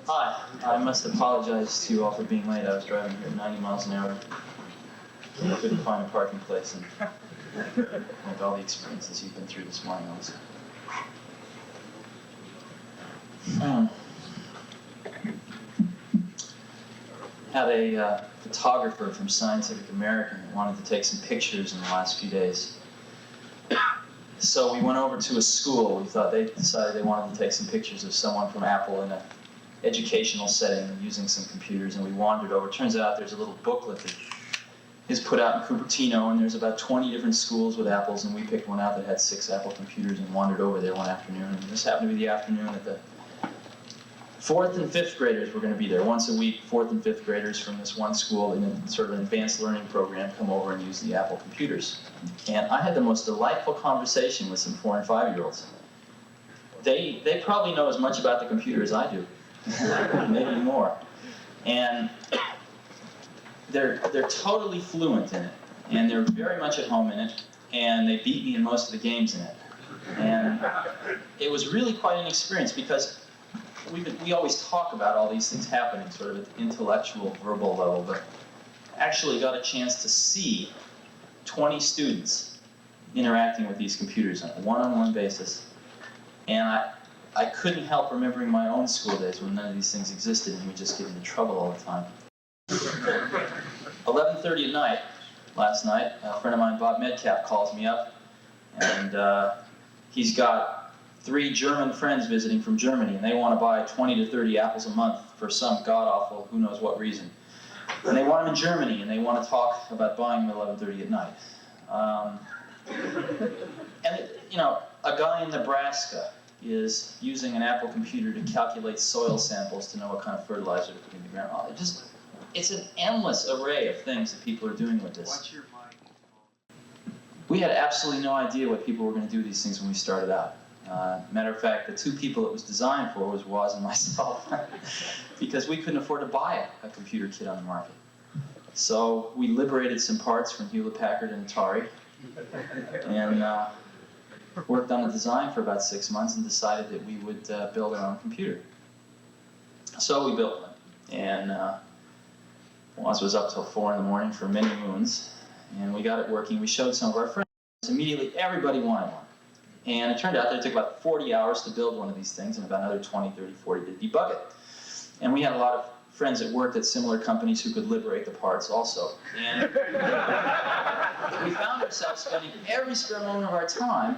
Hi, I must apologize to you all for being late. I was driving here at 90 miles an hour. I couldn't find a parking place, and with all the experiences you've been through this morning, also. Had a photographer from Scientific American that wanted to take some pictures in the last few days. So we went over to a school. We thought they decided they wanted to take some pictures of someone from Apple in an educational setting using some computers, and we wandered over. Turns out there's a little booklet that is put out in Cupertino, and there's about 20 different schools with Apples, and we picked one out that had 6 Apple computers and wandered over there one afternoon. And this happened to be the afternoon that the 4th and 5th graders were going to be there. Once a week, 4th and 5th graders from this one school in a sort of an advanced learning program come over and use the Apple computers. And I had the most delightful conversation with some 4 and 5-year-olds. They probably know as much about the computer as I do, maybe more. And they're totally fluent in it, and they're very much at home in it, and they beat me in most of the games in it. And it was really quite an experience, because we always talk about all these things happening sort of at the intellectual, verbal level, but actually got a chance to see 20 students interacting with these computers on a one-on-one basis. And I couldn't help remembering my own school days when none of these things existed and we just get into trouble all the time. 11:30 at night, last night, a friend of mine, Bob Medcalf, calls me up, and he's got 3 German friends visiting from Germany, and they want to buy 20 to 30 Apples a month for some god-awful, who knows what reason. And they want them in Germany, and they want to talk about buying them at 11:30 at night. And, you know, a guy in Nebraska is using an Apple computer to calculate soil samples to know what kind of fertilizer to put in the ground. It's an endless array of things that people are doing with this. What's your mic? We had absolutely no idea what people were going to do with these things when we started out. Matter of fact, the 2 people it was designed for was Woz and myself, because we couldn't afford to buy a computer kit on the market. So we liberated some parts from Hewlett-Packard and Atari, and worked on the design for about 6 months and decided that we would build our own computer. So we built one, and Woz was up till 4 in the morning for many moons, and we got it working. We showed some of our friends. Immediately, everybody wanted one. And it turned out that it took about 40 hours to build one of these things and about another 20, 30, 40 to debug it. And we had a lot of friends that worked at similar companies who could liberate the parts also. And we found ourselves spending every spare moment of our time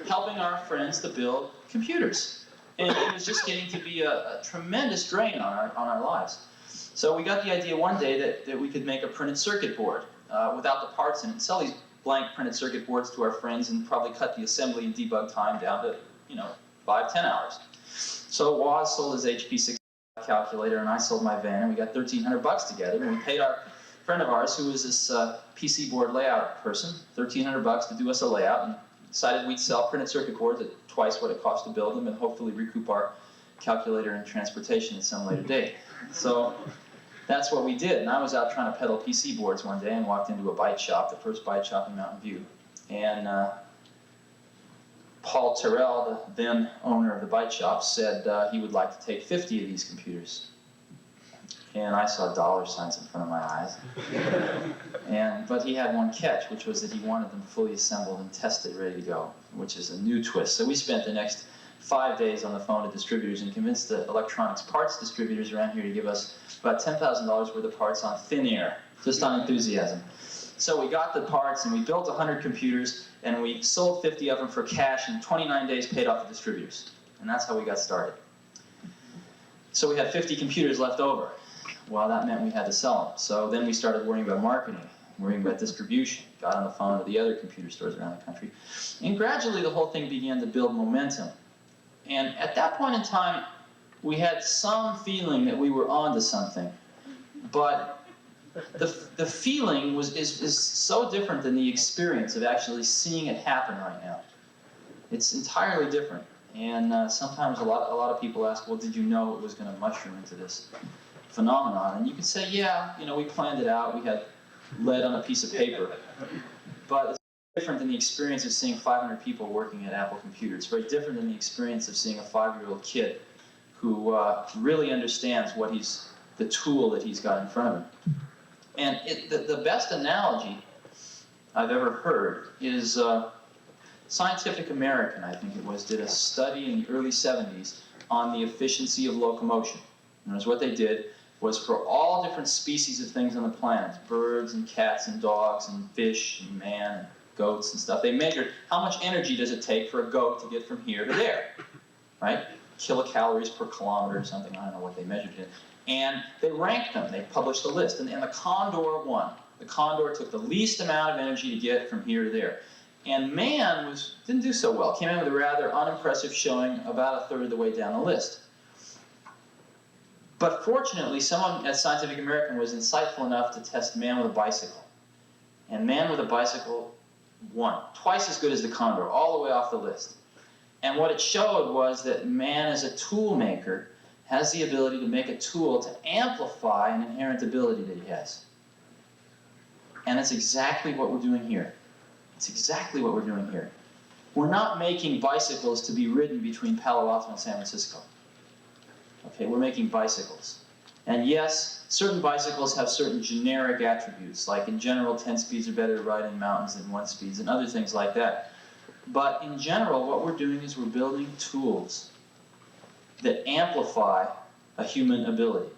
helping our friends to build computers. And it was just getting to be a tremendous drain on our lives. So we got the idea one day that we could make a printed circuit board without the parts in it, and sell these blank printed circuit boards to our friends and probably cut the assembly and debug time down to, 5-10 hours. So Woz sold his HP 6 calculator and I sold my van, and we got $1,300 together, and we paid our friend of ours, who was this PC board layout person, $1,300 to do us a layout, and decided we'd sell printed circuit boards at twice what it cost to build them and hopefully recoup our calculator and transportation at some later date. So that's what we did, and I was out trying to peddle PC boards one day and walked into a bite shop, the first bite shop in Mountain View. And Paul Terrell, the then owner of the bite shop, said he would like to take 50 of these computers. And I saw dollar signs in front of my eyes. But he had one catch, which was that he wanted them fully assembled and tested, ready to go, which is a new twist. So we spent the next 5 days on the phone to distributors and convinced the electronics parts distributors around here to give us about $10,000 worth of parts on thin air, just on enthusiasm. So we got the parts and we built 100 computers and we sold 50 of them for cash, and in 29 days paid off the distributors. And that's how we got started. So we had 50 computers left over. Well, that meant we had to sell them. So then we started worrying about marketing, worrying about distribution, got on the phone to the other computer stores around the country. And gradually the whole thing began to build momentum. And at that point in time, we had some feeling that we were onto something. But the feeling is so different than the experience of actually seeing it happen right now. It's entirely different. And sometimes a lot of people ask, well, did you know it was going to mushroom into this phenomenon? And you can say, yeah, we planned it out. We had lead on a piece of paper. But it's different than the experience of seeing 500 people working at Apple Computer. It's very different than the experience of seeing a 5-year-old kid who really understands what the tool that he's got in front of him. And the best analogy I've ever heard is Scientific American, I think it was, did a study in the early 70s on the efficiency of locomotion. And what they did was for all different species of things on the planet, birds and cats and dogs and fish and man and goats and stuff, they measured how much energy does it take for a goat to get from here to there, right? Kilocalories per kilometer or something, I don't know what they measured it. And they ranked them, they published a list, and the condor won. The condor took the least amount of energy to get from here to there. And man didn't do so well, came in with a rather unimpressive showing about a third of the way down the list. But fortunately, someone at Scientific American was insightful enough to test man with a bicycle. And man with a bicycle won, twice as good as the condor, all the way off the list. And what it showed was that man as a tool maker has the ability to make a tool to amplify an inherent ability that he has. And that's exactly what we're doing here. It's exactly what we're doing here. We're not making bicycles to be ridden between Palo Alto and San Francisco. Okay, we're making bicycles. And yes, certain bicycles have certain generic attributes, like in general 10 speeds are better to ride in mountains than 1 speeds and other things like that. But in general, what we're doing is we're building tools that amplify a human ability.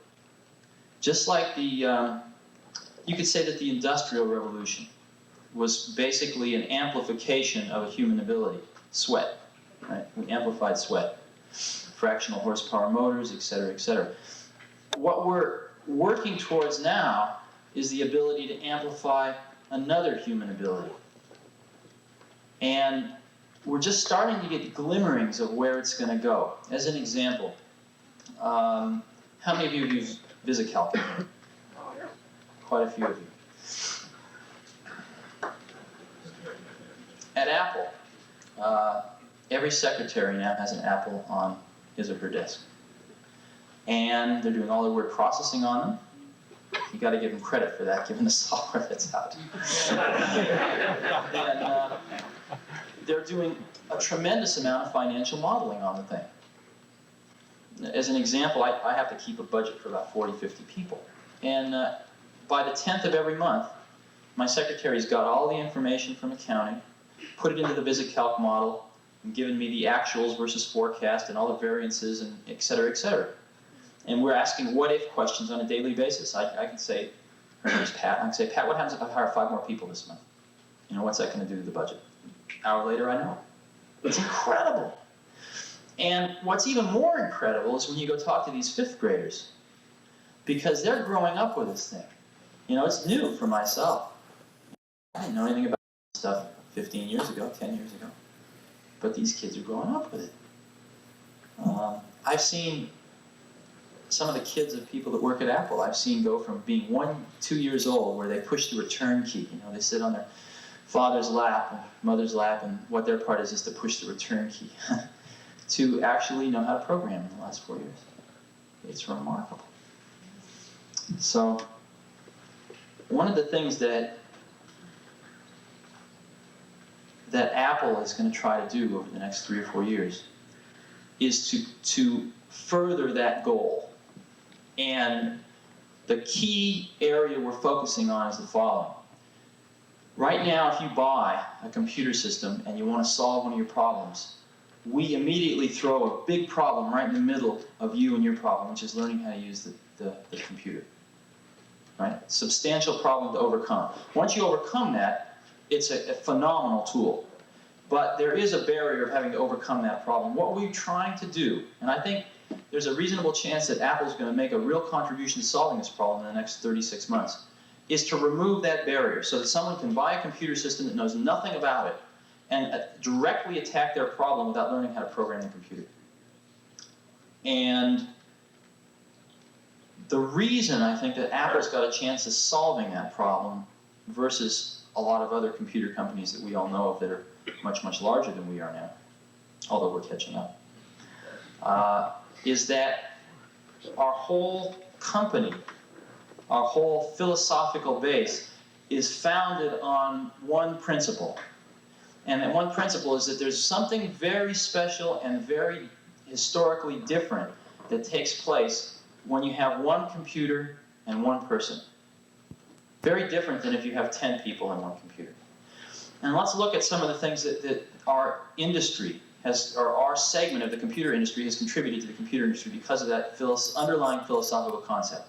Just like you could say that the Industrial Revolution was basically an amplification of a human ability, sweat, right? We amplified sweat, fractional horsepower motors, et cetera, et cetera. What we're working towards now is the ability to amplify another human ability. And we're just starting to get glimmerings of where it's going to go. As an example, how many of you use VisiCalc? Quite a few of you. At Apple, every secretary now has an Apple on his or her desk. And they're doing all their word processing on them. You got to give them credit for that, given the software that's out. And they're doing a tremendous amount of financial modeling on the thing. As an example, I have to keep a budget for about 40, 50 people. And by the 10th of every month, my secretary's got all the information from accounting, put it into the VisiCalc model, and given me the actuals versus forecast and all the variances and et cetera, et cetera. And we're asking what-if questions on a daily basis. I can say, her name's Pat, I can say, Pat, what happens if I hire 5 more people this month? You know, what's that going to do to the budget? An hour later, I know. It's incredible. And what's even more incredible is when you go talk to these 5th graders, because they're growing up with this thing. You know, it's new for myself. I didn't know anything about this stuff 15 years ago, 10 years ago. But these kids are growing up with it. I've seen some of the kids of people that work at Apple, I've seen go from being 1, 2 years old, where they push the return key. You know, they sit on their father's lap and mother's lap, and what their part is to push the return key, to actually know how to program in the last 4 years. It's remarkable. So, one of the things that Apple is going to try to do over the next 3 or 4 years is to further that goal. And the key area we're focusing on is the following. Right now, if you buy a computer system and you want to solve one of your problems, we immediately throw a big problem right in the middle of you and your problem, which is learning how to use the computer. Right? Substantial problem to overcome. Once you overcome that, it's a phenomenal tool. But there is a barrier of having to overcome that problem. What we're trying to do, and I think there's a reasonable chance that Apple's going to make a real contribution to solving this problem in the next 36 months, is to remove that barrier so that someone can buy a computer system that knows nothing about it and directly attack their problem without learning how to program the computer. And the reason I think that Apple's got a chance of solving that problem versus a lot of other computer companies that we all know of that are much, much larger than we are now, although we're catching up, is that our whole company, our whole philosophical base is founded on one principle. And that one principle is that there's something very special and very historically different that takes place when you have one computer and one person. Very different than if you have 10 people on one computer. And let's look at some of the things that our industry has, or our segment of the computer industry has contributed to the computer industry because of that underlying philosophical concept.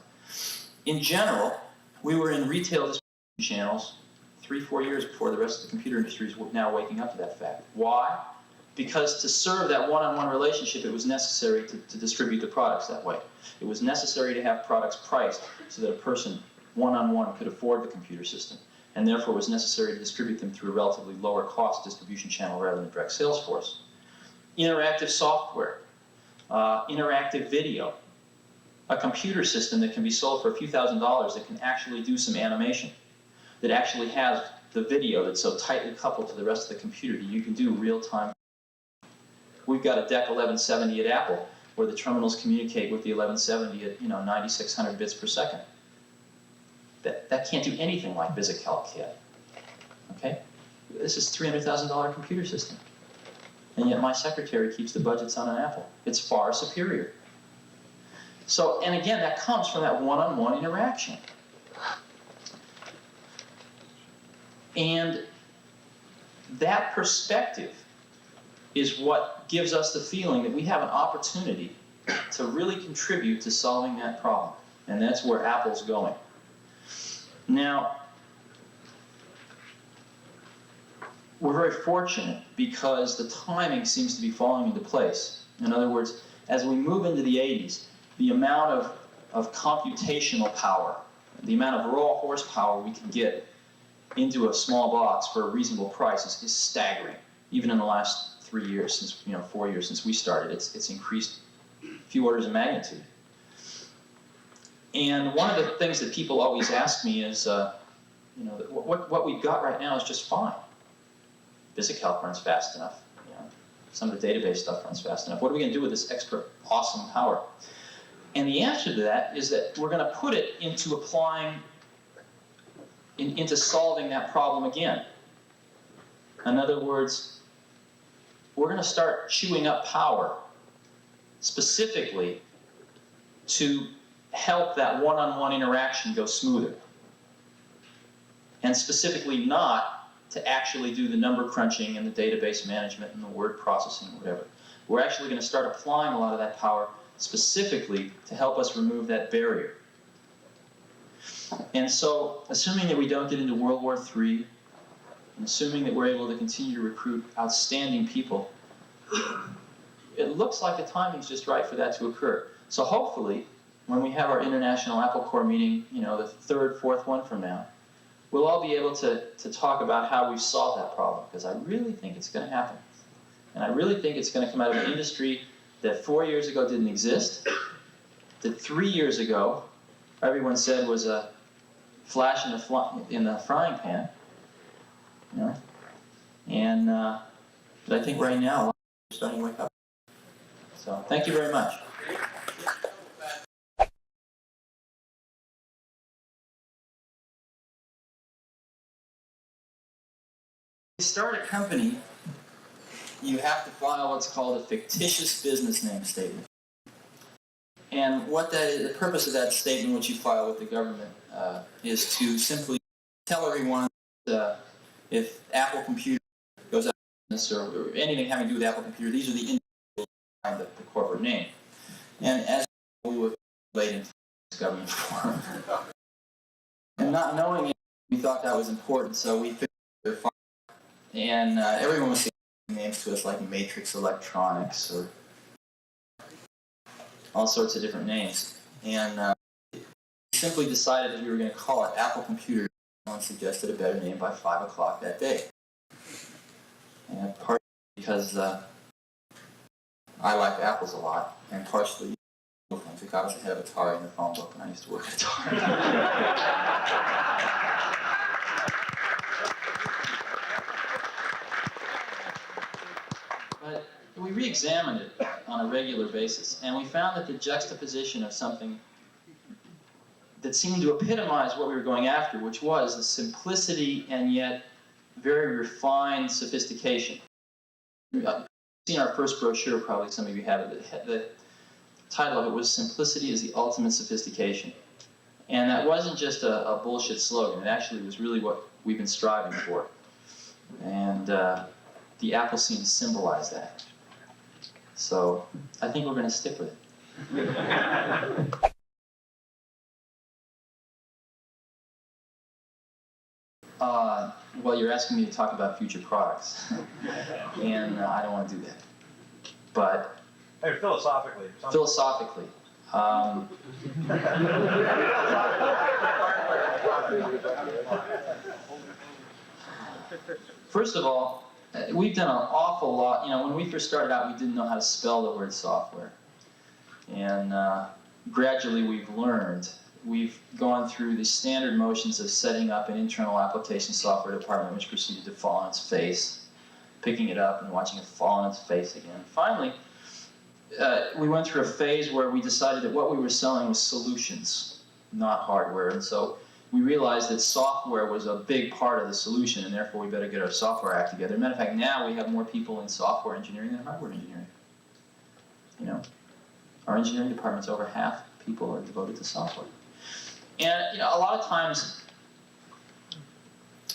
In general, we were in retail distribution channels 3-4 years before the rest of the computer industry is now waking up to that fact. Why? Because to serve that one-on-one relationship, it was necessary to distribute the products that way. It was necessary to have products priced so that a person one-on-one could afford the computer system, and therefore it was necessary to distribute them through a relatively lower cost distribution channel rather than a direct sales force. Interactive software, interactive video, a computer system that can be sold for a few $1,000s that can actually do some animation, that actually has the video that's so tightly coupled to the rest of the computer that you can do real-time. We've got a DEC 1170 at Apple where the terminals communicate with the 1170 at 9600 bits per second. That can't do anything like VisiCalc can. Okay? This is a $300,000 computer system. And yet my secretary keeps the budgets on an Apple. It's far superior. So, and again, that comes from that one-on-one interaction. And that perspective is what gives us the feeling that we have an opportunity to really contribute to solving that problem. And that's where Apple's going. Now, we're very fortunate because the timing seems to be falling into place. In other words, as we move into the 80s, the amount of computational power, the amount of raw horsepower we can get into a small box for a reasonable price is staggering. Even in the last 3 years, since 4 years since we started, it's increased a few orders of magnitude. And one of the things that people always ask me is, what we've got right now is just fine. VisiCalc runs fast enough. Some of the database stuff runs fast enough. What are we going to do with this extra awesome power? And the answer to that is that we're going to put it into into solving that problem again. In other words, we're going to start chewing up power specifically to help that one-on-one interaction go smoother. And specifically not to actually do the number crunching and the database management and the word processing or whatever. We're actually going to start applying a lot of that power specifically to help us remove that barrier. And so, assuming that we don't get into World War III, and assuming that we're able to continue to recruit outstanding people, it looks like the timing's just right for that to occur. So hopefully, when we have our International Apple Corps meeting, the third, fourth one from now, we'll all be able to talk about how we've solved that problem, because I really think it's going to happen. And I really think it's going to come out of an industry that 4 years ago didn't exist, that 3 years ago everyone said was a flash in the frying pan, and but I think right now we're starting to wake up. So thank you very much. To start a company, you have to file what's called a fictitious business name statement. And what that is, the purpose of that statement, which you file with the government, is to simply tell everyone if Apple Computer goes out of business or anything having to do with Apple Computer, these are the individuals behind the corporate name. And as we were late in government form, and not knowing it, we thought that was important, so we figured it fine. And everyone was saying names to us like Matrix Electronics or all sorts of different names. And we simply decided that we were going to call it Apple Computer. Someone suggested a better name by 5 o'clock that day. And partly because I like apples a lot, and partially because I was ahead of Atari in the phone book when I used to work at Atari. But we re-examined it on a regular basis, and we found that the juxtaposition of something that seemed to epitomize what we were going after, which was the simplicity and yet very refined sophistication. You've seen our first brochure, probably some of you have it. title of it was "Simplicity is the Ultimate Sophistication." And that wasn't just a bullshit slogan. It actually was really what we've been striving for. And the apple seemed to symbolize that. So I think we're going to stick with it. Well, you're asking me to talk about future products. And I don't want to do that. But hey, philosophically. Philosophically. First of all, we've done an awful lot. You know, when we first started out, we didn't know how to spell the word software. And gradually we've learned. We've gone through the standard motions of setting up an internal application software department, which proceeded to fall on its face, picking it up and watching it fall on its face again. Finally, we went through a phase where we decided that what we were selling was solutions, not hardware. And so we realized that software was a big part of the solution, and therefore we better get our software act together. Matter of fact, now we have more people in software engineering than hardware engineering. You know, our engineering department's over half people are devoted to software. And you know, a lot of times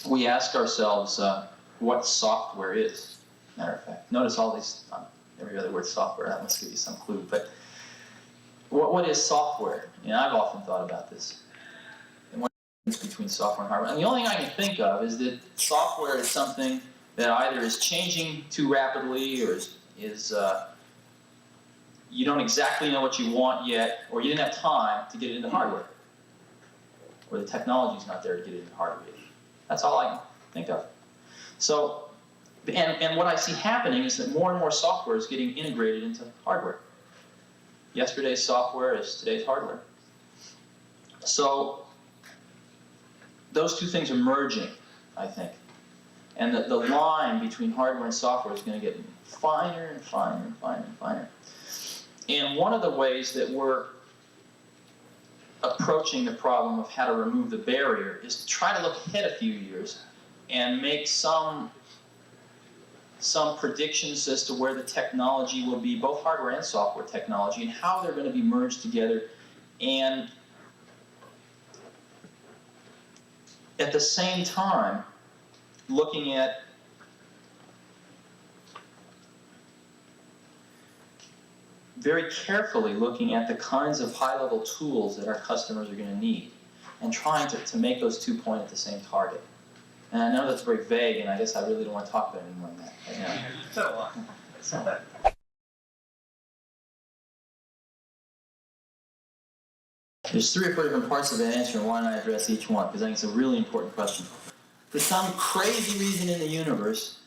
we ask ourselves what software is. Matter of fact, notice all these, every other word software, that must give you some clue. But what is software? You know, I've often thought about this. And what is the difference between software and hardware? And the only thing I can think of is that software is something that either is changing too rapidly or is you don't exactly know what you want yet, or you didn't have time to get it into hardware, or the technology's not there to get it into hardware yet. That's all I can think of. So, and what I see happening is that more and more software is getting integrated into hardware. Yesterday's software is today's hardware. So, those two things are merging, I think. And the line between hardware and software is going to get finer and finer and finer and finer. And one of the ways that we're approaching the problem of how to remove the barrier is to try to look ahead a few years and make some predictions as to where the technology will be, both hardware and software technology, and how they're going to be merged together, and at the same time looking at very carefully looking at the kinds of high-level tools that our customers are going to need and trying to make those two point at the same target. And I know that's very vague, and I guess I really don't want to talk about it anymore than that. But, you know. Said a lot. So. There's 3 or 4 different parts of that answer, and why don't I address each one? Because I think it's a really important question. For some crazy reason in the universe,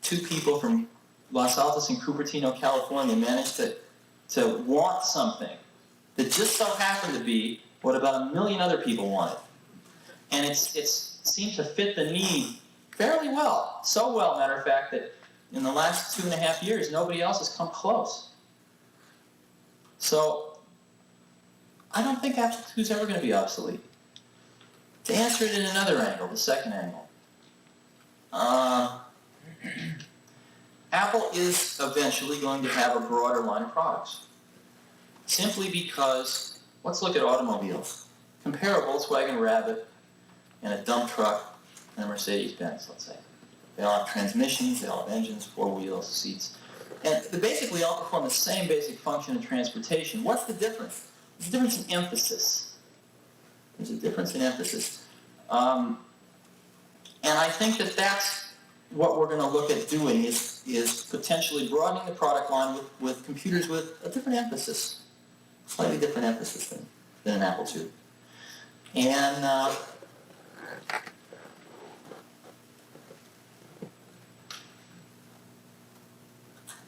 2 people from Los Altos and Cupertino, California, managed to want something that just so happened to be what about 1 million other people wanted. And it seemed to fit the need fairly well. So well, matter of fact, that in the last 2.5 years, nobody else has come close. So, I don't think Apple II is ever going to be obsolete. To answer it in another angle, the second angle, Apple is eventually going to have a broader line of products. Simply because, let's look at automobiles. Compare a Volkswagen Rabbit and a dump truck and a Mercedes-Benz, let's say. They all have transmissions, they all have engines, 4 wheels, seats. And they basically all perform the same basic function in transportation. What's the difference? There's a difference in emphasis. There's a difference in emphasis. And I think that that's what we're going to look at doing is potentially broadening the product line with computers with a different emphasis, slightly different emphasis than an Apple II. And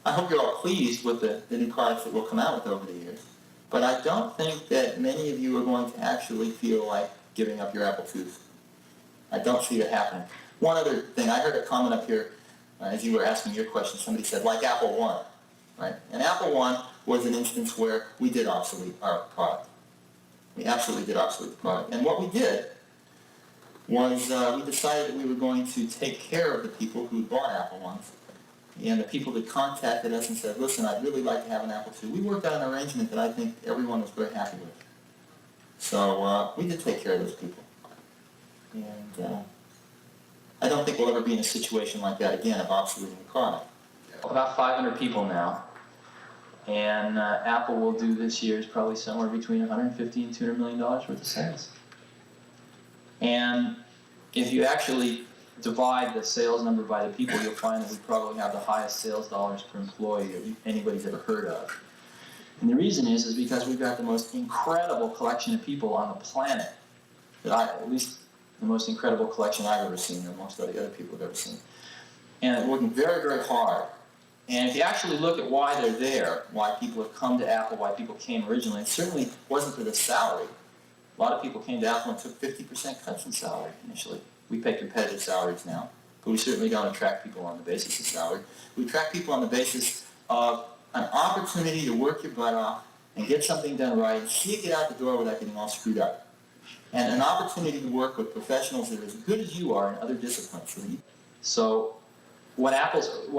I hope you're all pleased with the new products that we'll come out with over the years. But I don't think that many of you are going to actually feel like giving up your Apple IIs. I don't see it happening. One other thing, I heard a comment up here as you were asking your question. Somebody said, like Apple I, right? And Apple I was an instance where we did obsolete our product. We absolutely did obsolete the product. And what we did was we decided that we were going to take care of the people who bought Apple I's and the people that contacted us and said, listen, I'd really like to have an Apple II, we worked out an arrangement that I think everyone was very happy with. So we did take care of those people. And I don't think we'll ever be in a situation like that again of obsoleting the product. About 500 people now, and Apple will do this year is probably somewhere between 150 and $200 million worth of sales. And if you actually divide the sales number by the people, you'll find that we probably have the highest sales dollars per employee that anybody's ever heard of. And the reason is because we've got the most incredible collection of people on the planet, at least the most incredible collection I've ever seen, and most of the other people have ever seen. And they're working very, very hard. And if you actually look at why they're there, why people have come to Apple, why people came originally, it certainly wasn't for the salary. A lot of people came to Apple and took 50% cuts in salary initially. We pay competitive salaries now, but we certainly don't attract people on the basis of salary. We attract people on the basis of an opportunity to work your butt off and get something done right and see it get out the door without getting all screwed up. And an opportunity to work with professionals that are as good as you are in other disciplines. So what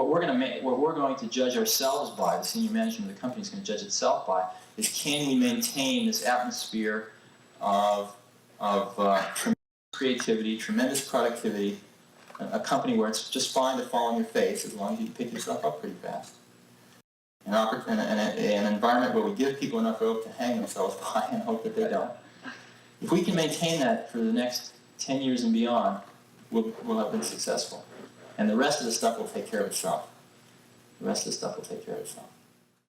we're going to judge ourselves by, the senior management of the company is going to judge itself by, is can we maintain this atmosphere of tremendous creativity, tremendous productivity, a company where it's just fine to fall on your face as long as you pick yourself up pretty fast. An environment where we give people enough rope to hang themselves by and hope that they don't. If we can maintain that for the next 10 years and beyond, we'll have been successful. And the rest of the stuff will take care of itself. The rest of the stuff will take care of itself.